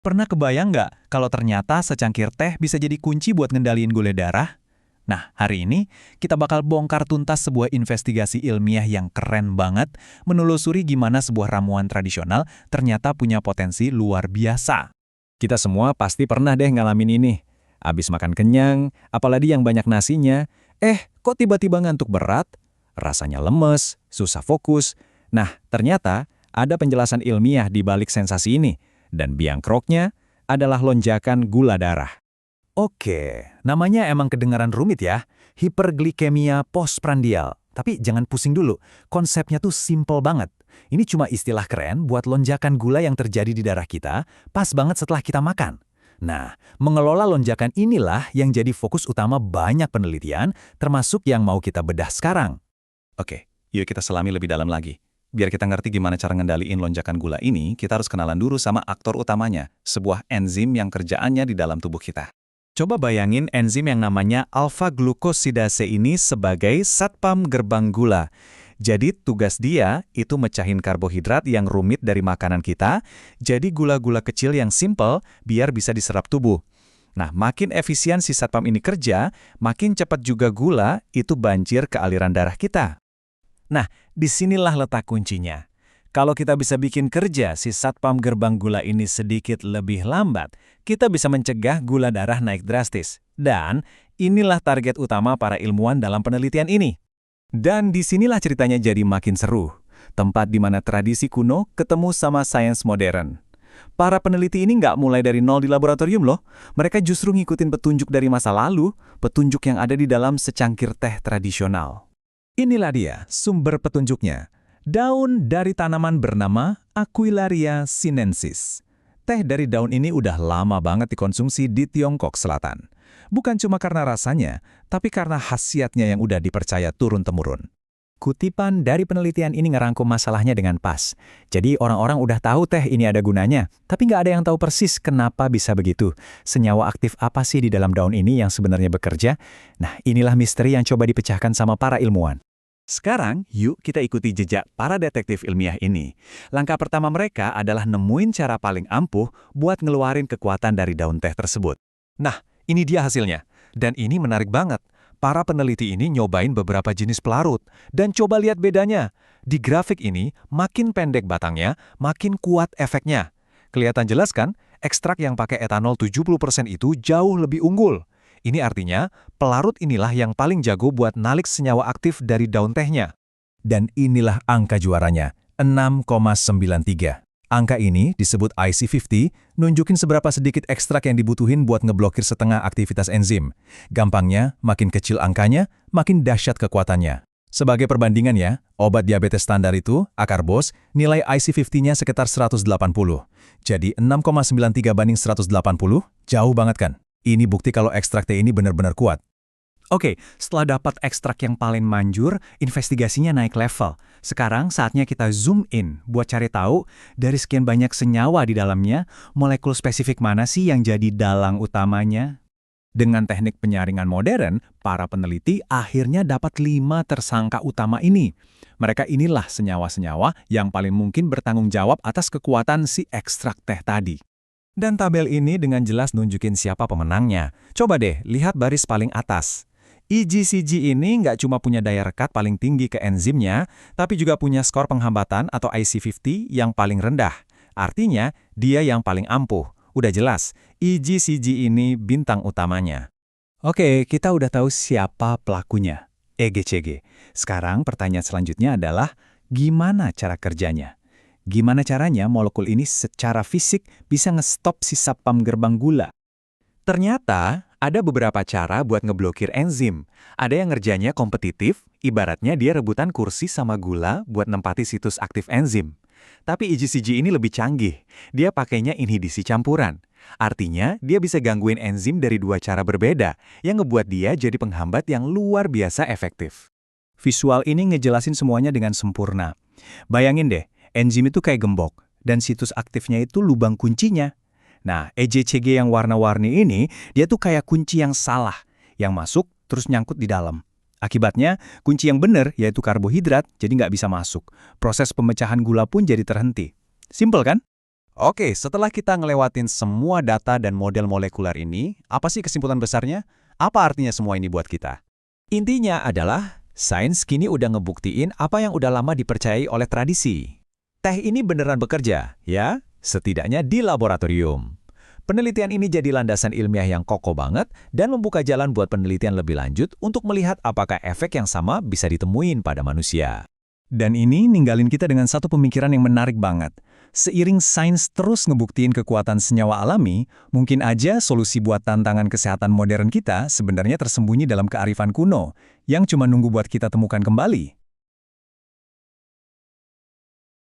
Pernah kebayang nggak kalau ternyata secangkir teh bisa jadi kunci buat ngendaliin gula darah? Nah, hari ini kita bakal bongkar tuntas sebuah investigasi ilmiah yang keren banget menelusuri gimana sebuah ramuan tradisional ternyata punya potensi luar biasa. Kita semua pasti pernah deh ngalamin ini. Abis makan kenyang, apalagi yang banyak nasinya, kok tiba-tiba ngantuk berat? Rasanya lemes, susah fokus. Nah, ternyata ada penjelasan ilmiah di balik sensasi ini. Dan biang keroknya adalah lonjakan gula darah. Oke, namanya emang kedengaran rumit ya, hiperglikemia postprandial. Tapi jangan pusing dulu, konsepnya tuh simple banget. Ini cuma istilah keren buat lonjakan gula yang terjadi di darah kita pas banget setelah kita makan. Nah, mengelola lonjakan inilah yang jadi fokus utama banyak penelitian, termasuk yang mau kita bedah sekarang. Oke, yuk kita selami lebih dalam lagi. Biar kita ngerti gimana cara ngendaliin lonjakan gula ini, kita harus kenalan dulu sama aktor utamanya, sebuah enzim yang kerjaannya di dalam tubuh kita. Coba bayangin enzim yang namanya alfa-glukosidase ini sebagai satpam gerbang gula. Jadi tugas dia itu mecahin karbohidrat yang rumit dari makanan kita, jadi gula-gula kecil yang simple biar bisa diserap tubuh. Nah, makin efisien si satpam ini kerja, makin cepat juga gula itu banjir ke aliran darah kita. Nah, disinilah letak kuncinya. Kalau kita bisa bikin kerja si satpam gerbang gula ini sedikit lebih lambat, kita bisa mencegah gula darah naik drastis. Dan inilah target utama para ilmuwan dalam penelitian ini. Dan disinilah ceritanya jadi makin seru. Tempat di mana tradisi kuno ketemu sama sains modern. Para peneliti ini nggak mulai dari nol di laboratorium loh. Mereka justru ngikutin petunjuk dari masa lalu, petunjuk yang ada di dalam secangkir teh tradisional. Inilah dia sumber petunjuknya. Daun dari tanaman bernama Aquilaria sinensis. Teh dari daun ini udah lama banget dikonsumsi di Tiongkok Selatan. Bukan cuma karena rasanya, tapi karena khasiatnya yang udah dipercaya turun-temurun. Kutipan dari penelitian ini ngerangkum masalahnya dengan pas. Jadi orang-orang udah tahu teh ini ada gunanya, tapi nggak ada yang tahu persis kenapa bisa begitu. Senyawa aktif apa sih di dalam daun ini yang sebenarnya bekerja? Nah, inilah misteri yang coba dipecahkan sama para ilmuwan. Sekarang, yuk kita ikuti jejak para detektif ilmiah ini. Langkah pertama mereka adalah nemuin cara paling ampuh buat ngeluarin kekuatan dari daun teh tersebut. Nah, ini dia hasilnya. Dan ini menarik banget. Para peneliti ini nyobain beberapa jenis pelarut. Dan coba lihat bedanya. Di grafik ini, makin pendek batangnya, makin kuat efeknya. Kelihatan jelas kan? Ekstrak yang pakai etanol 70% itu jauh lebih unggul. Ini artinya, pelarut inilah yang paling jago buat nalik senyawa aktif dari daun tehnya. Dan inilah angka juaranya, 6,93. Angka ini disebut IC50, nunjukin seberapa sedikit ekstrak yang dibutuhin buat ngeblokir setengah aktivitas enzim. Gampangnya, makin kecil angkanya, makin dahsyat kekuatannya. Sebagai perbandingan ya, obat diabetes standar itu, Acarbose, nilai IC50-nya sekitar 180. Jadi 6,93 banding 180, jauh banget kan? Ini bukti kalau ekstrak teh ini benar-benar kuat. Oke, setelah dapat ekstrak yang paling manjur, investigasinya naik level. Sekarang saatnya kita zoom in buat cari tahu dari sekian banyak senyawa di dalamnya, molekul spesifik mana sih yang jadi dalang utamanya? Dengan teknik penyaringan modern, para peneliti akhirnya dapat 5 tersangka utama ini. Mereka inilah senyawa-senyawa yang paling mungkin bertanggung jawab atas kekuatan si ekstrak teh tadi. Dan tabel ini dengan jelas nunjukin siapa pemenangnya. Coba deh, lihat baris paling atas. EGCG ini nggak cuma punya daya rekat paling tinggi ke enzimnya, tapi juga punya skor penghambatan atau IC50 yang paling rendah. Artinya, dia yang paling ampuh. Udah jelas, EGCG ini bintang utamanya. Oke, kita udah tahu siapa pelakunya, EGCG. Sekarang pertanyaan selanjutnya adalah, gimana cara kerjanya? Gimana caranya molekul ini secara fisik bisa nge-stop si satpam gerbang gula? Ternyata ada beberapa cara buat ngeblokir enzim. Ada yang ngerjanya kompetitif, ibaratnya dia rebutan kursi sama gula buat nempati situs aktif enzim. Tapi EGCG ini lebih canggih. Dia pakainya inhibisi campuran. Artinya dia bisa gangguin enzim dari 2 cara berbeda, yang ngebuat dia jadi penghambat yang luar biasa efektif. Visual ini ngejelasin semuanya dengan sempurna. Bayangin deh, enzim itu kayak gembok, dan situs aktifnya itu lubang kuncinya. Nah, EGCG yang warna-warni ini, dia tuh kayak kunci yang salah, yang masuk terus nyangkut di dalam. Akibatnya, kunci yang benar yaitu karbohidrat jadi nggak bisa masuk. Proses pemecahan gula pun jadi terhenti. Simpel kan? Oke, setelah kita ngelewatin semua data dan model molekuler ini, apa sih kesimpulan besarnya? Apa artinya semua ini buat kita? Intinya adalah, sains kini udah ngebuktiin apa yang udah lama dipercayai oleh tradisi. Teh ini beneran bekerja, ya? Setidaknya di laboratorium. Penelitian ini jadi landasan ilmiah yang kokoh banget dan membuka jalan buat penelitian lebih lanjut untuk melihat apakah efek yang sama bisa ditemuin pada manusia. Dan ini ninggalin kita dengan satu pemikiran yang menarik banget. Seiring sains terus ngebuktiin kekuatan senyawa alami, mungkin aja solusi buat tantangan kesehatan modern kita sebenarnya tersembunyi dalam kearifan kuno, yang cuma nunggu buat kita temukan kembali.